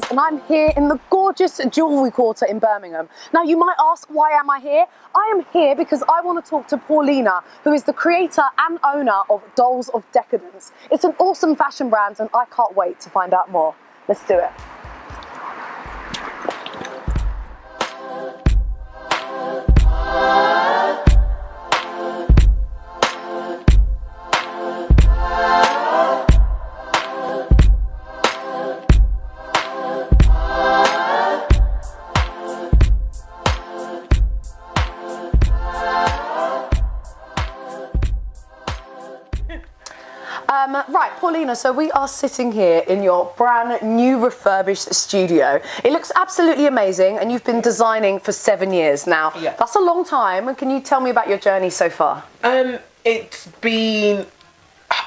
Dayes and I'm here in the gorgeous jewellery quarter in Birmingham. Now you might ask, why am I here? I am here because I want to talk to Paulinah, who is the creator and owner of Dolls of Decadence. It's an awesome fashion brand and I can't wait to find out more. Let's do it. Right, Paulinah, so we are sitting here in your brand new refurbished studio. It looks absolutely amazing and you've been designing for 7 years now. Yeah. That's a long time. And can you tell me about your journey so far? It's been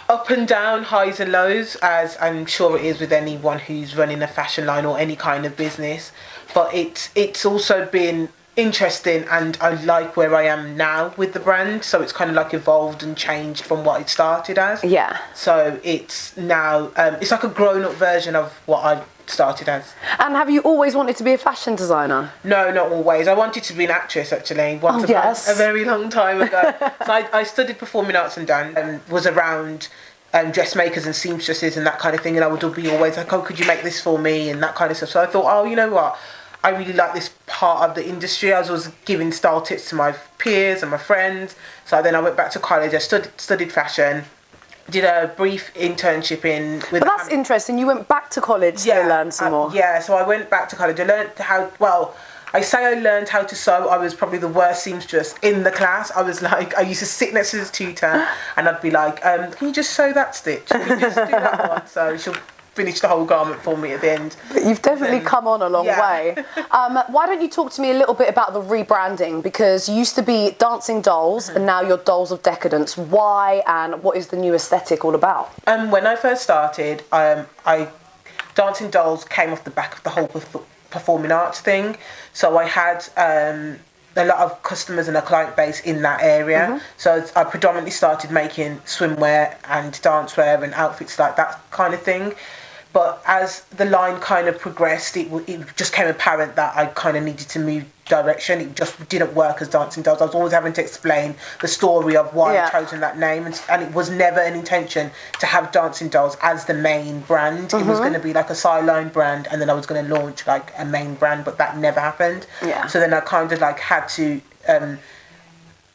up and down, highs and lows, as I'm sure it is with anyone who's running a fashion line or any kind of business. But it's also been interesting, and I like where I am now with the brand, so it's kind of like evolved and changed from what it started as. Yeah. So it's now it's like a grown-up version of what I started as. And have you always wanted to be a fashion designer? No, not always. I wanted to be an actress actually once a very long time ago. So I studied performing arts and dance and was around dressmakers and seamstresses and that kind of thing, and I would be always like, oh, could you make this for me and that kind of stuff. So I thought, oh, you know what, I really like this part of the industry. I was giving style tips to my peers and my friends. So then I went back to college. I studied fashion, did a brief internship But that's interesting. You went back to college to learn some more. Yeah, so I went back to college. I learned I say I learned how to sew. I was probably the worst seamstress in the class. I was like, I used to sit next to the tutor and I'd be like, can you just sew that stitch? Can you just do that one? So she'll finish the whole garment for me at the end. But you've definitely come on a long way. Why don't you talk to me a little bit about the rebranding, because you used to be Dancing Dolls and now you're Dolls of Decadence. Why, and what is the new aesthetic all about? When I first started, Dancing Dolls came off the back of the whole performing arts thing. So I had a lot of customers and a client base in that area. So I predominantly started making swimwear and dancewear and outfits like that kind of thing. But as the line kind of progressed, it just became apparent that I kind of needed to move direction. It just didn't work as Dancing Dolls. I was always having to explain the story of why I'd chosen that name. And it was never an intention to have Dancing Dolls as the main brand. It was going to be like a sideline brand, and then I was going to launch like a main brand, but that never happened. Yeah. So then I kind of like had to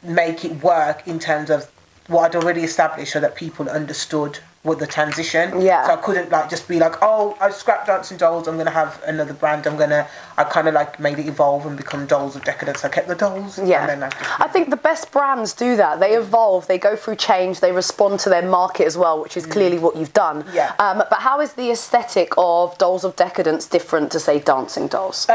make it work in terms of what I'd already established so that people understood with the transition. Yeah. So I couldn't like just be like, oh, I scrapped Dancing Dolls, I'm gonna have another brand. I kind of like made it evolve and become Dolls of Decadence. I kept the dolls. Yeah. And then I think the best brands do that. They evolve, they go through change, they respond to their market as well, which is clearly what you've done. Yeah. But how is the aesthetic of Dolls of Decadence different to, say, Dancing Dolls?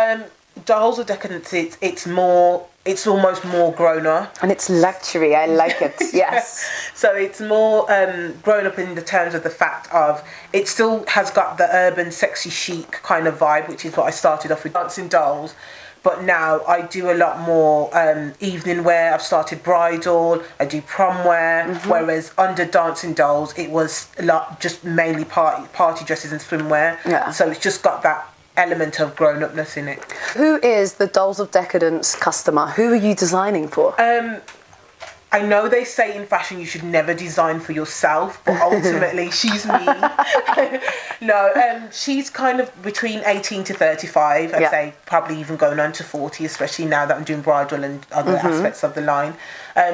Dolls of Decadence, it's almost more grown up. And it's luxury, I like it, yes. So it's more grown up in the terms of the fact of it still has got the urban, sexy, chic kind of vibe, which is what I started off with Dancing Dolls. But now I do a lot more evening wear. I've started bridal, I do prom wear, whereas under Dancing Dolls, it was a lot just mainly party dresses and swimwear. Yeah. So it's just got that element of grown-upness in it. Who is the Dolls of Decadence customer? Who are you designing for? I know they say in fashion you should never design for yourself, but ultimately she's me. No, she's kind of between 18 to 35. I'd say probably even going on to 40, especially now that I'm doing bridal and other aspects of the line.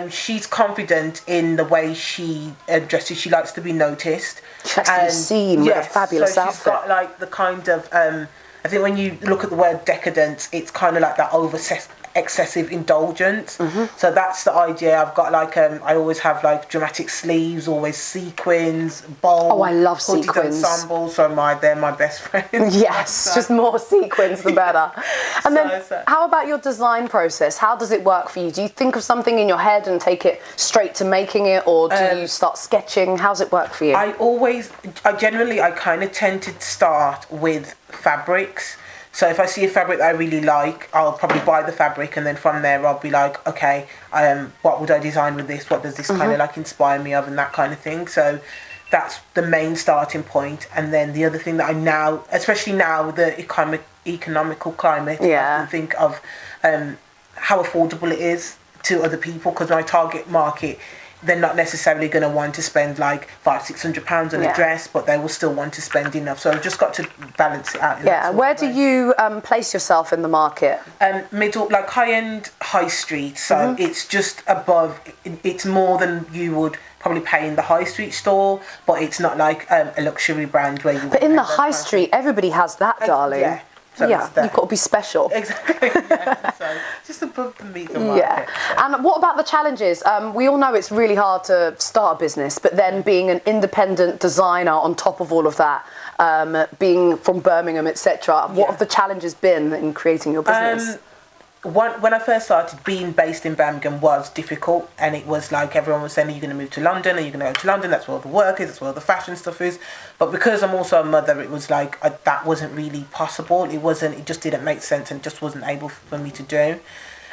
She's confident in the way she dresses. She likes to be noticed. She likes to be seen with a fabulous outfit. She's got like the kind of, I think when you look at the word decadence, it's kind of like that excessive indulgence. So that's the idea. I've got like I always have like dramatic sleeves, always sequins, bold. Oh, I love sequins. Ensembles, so they're my best friends. Yes, so. Just more sequins the better. And then how about your design process? How does it work for you? Do you think of something in your head and take it straight to making it, or do you start sketching? How's it work for you? I generally kind of tend to start with fabrics. So if I see a fabric that I really like, I'll probably buy the fabric, and then from there I'll be like, okay, what would I design with this? What does this kind of like inspire me of, and that kind of thing. So that's the main starting point. And then the other thing that I now, especially now with the economical climate, I have to think of how affordable it is to other people, because my target market, they're not necessarily going to want to spend like £500-600 on a dress, but they will still want to spend enough. So I've just got to balance it out. Where do you place yourself in the market? Middle, like high-end high street. So it's just above. It's more than you would probably pay in the high street store, but it's not like a luxury brand where you. But in the high street, everybody has that, darling. Yeah. So you've got to be special. Exactly. So just above the medium market. Yeah. And what about the challenges? We all know it's really hard to start a business, but then being an independent designer on top of all of that, being from Birmingham, etc. What have the challenges been in creating your business? When I first started, being based in Birmingham was difficult, and it was like everyone was saying, are you going to move to London? Are you going to go to London? That's where all the work is, that's where all the fashion stuff is. But because I'm also a mother, it was like that wasn't really possible. It just didn't make sense, and just wasn't able for me to do.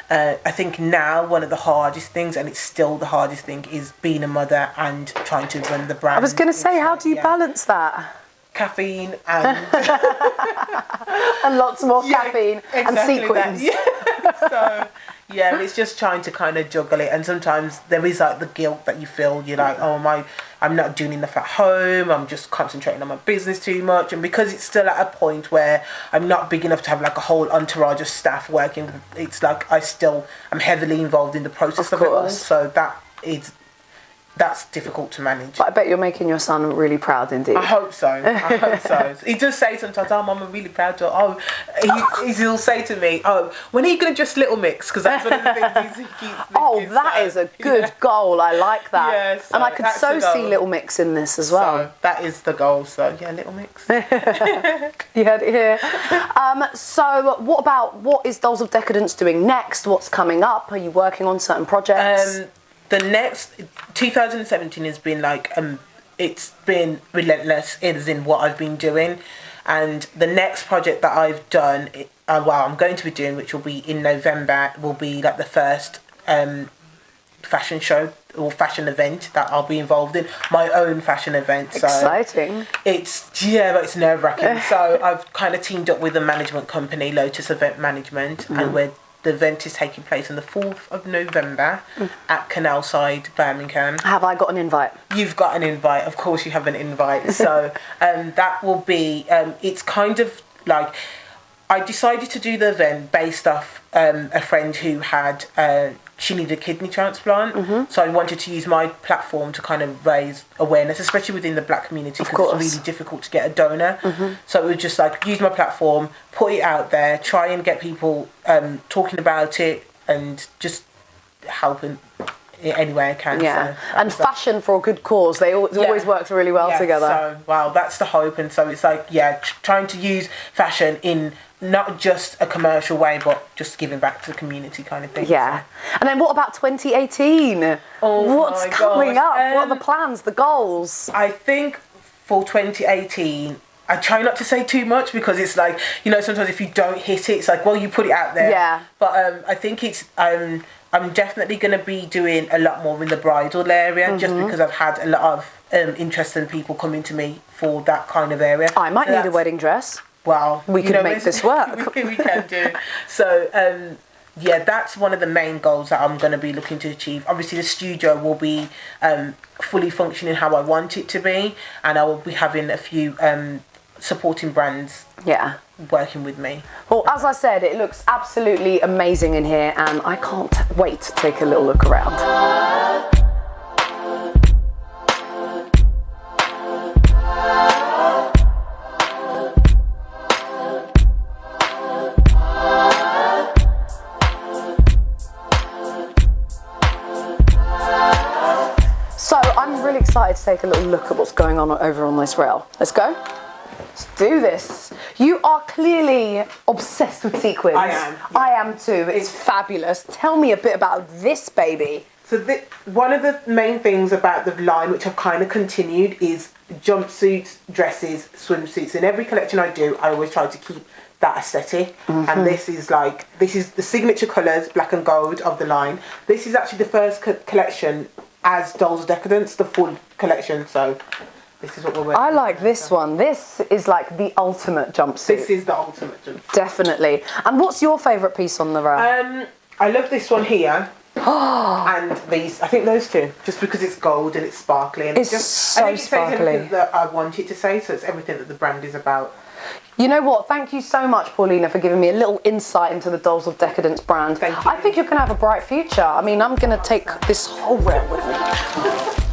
I think now one of the hardest things, and it's still the hardest thing, is being a mother and trying to run the brand. I was going to say, how do you balance that? Caffeine and and lots more caffeine and sequins. So it's just trying to kind of juggle it, and sometimes there is like the guilt that you feel. You're like, oh I'm not doing enough at home, I'm just concentrating on my business too much. And because it's still at a point where I'm not big enough to have like a whole entourage of staff working, it's like I'm heavily involved in the process of it all, so that's difficult to manage. But I bet you're making your son really proud indeed. I hope so. He does say sometimes, oh, Mum, I'm really proud of. He'll say to me, oh, when are you going to dress Little Mix? Because that's one of the things he keeps thinking. That is a good goal. I like that. Yeah, and I could see Little Mix in this as well. So that is the goal. So yeah, Little Mix. You heard it here. So what is Dolls of Decadence doing next? What's coming up? Are you working on certain projects? The next 2017 has been like it's been relentless in what I've been doing, and the next project that I've done, I'm going to be doing, which will be in November, will be like the first fashion show or fashion event that I'll be involved in, my own fashion event. So exciting. But it's nerve-wracking. So I've kind of teamed up with a management company, Lotus Event Management, and the event is taking place on the 4th of November at Canalside, Birmingham. Have I got an invite? You've got an invite. Of course you have an invite. So that will be, it's kind of like, I decided to do the event based off a friend who had, she needed a kidney transplant. So I wanted to use my platform to kind of raise awareness, especially within the black community, because it's really difficult to get a donor. So it was just like, use my platform, put it out there, try and get people talking about it, and just helping any way I can. Yeah, so, and fashion for a good cause, it always works really well together. So, that's the hope. And so it's like, trying to use fashion in not just a commercial way, but just giving back to the community kind of thing. Yeah. So. And then what about 2018? What's coming up? What are the plans, the goals? I think for 2018, I try not to say too much, because it's like, sometimes if you don't hit it, it's like, well, you put it out there. Yeah. But I think it's, I'm definitely going to be doing a lot more in the bridal area, just because I've had a lot of interesting people coming to me for that kind of area. I might need a wedding dress. Well, we can make this work. we can do. So, that's one of the main goals that I'm going to be looking to achieve. Obviously, the studio will be fully functioning how I want it to be, and I will be having a few supporting brands working with me. Well, as I said, it looks absolutely amazing in here, and I can't wait to take a little look around. So I'm really excited to take a little look at what's going on over on this rail. Let's go. Let's do this. You are clearly obsessed with sequins. I am. I am too. It's fabulous. Tell me a bit about this baby. So one of the main things about the line, which I've kind of continued, is jumpsuits, dresses, swimsuits. In every collection I do, I always try to keep that aesthetic. And this is the signature colours, black and gold, of the line. This is actually the first collection as Dolls of Decadence, the full collection. So This is what we're working I like this one. This is like the ultimate jumpsuit. This is the ultimate jumpsuit. Definitely. And what's your favourite piece on the rack? I love this one here. And these, I think those two, just because it's gold and it's sparkly. And It's just, so I think it sparkly. says everything that I want it to say, so it's everything that the brand is about. You know what? Thank you so much, Paulinah, for giving me a little insight into the Dolls of Decadence brand. Thank you. I think you're going to have a bright future. I mean, I'm going to take this whole rail with me.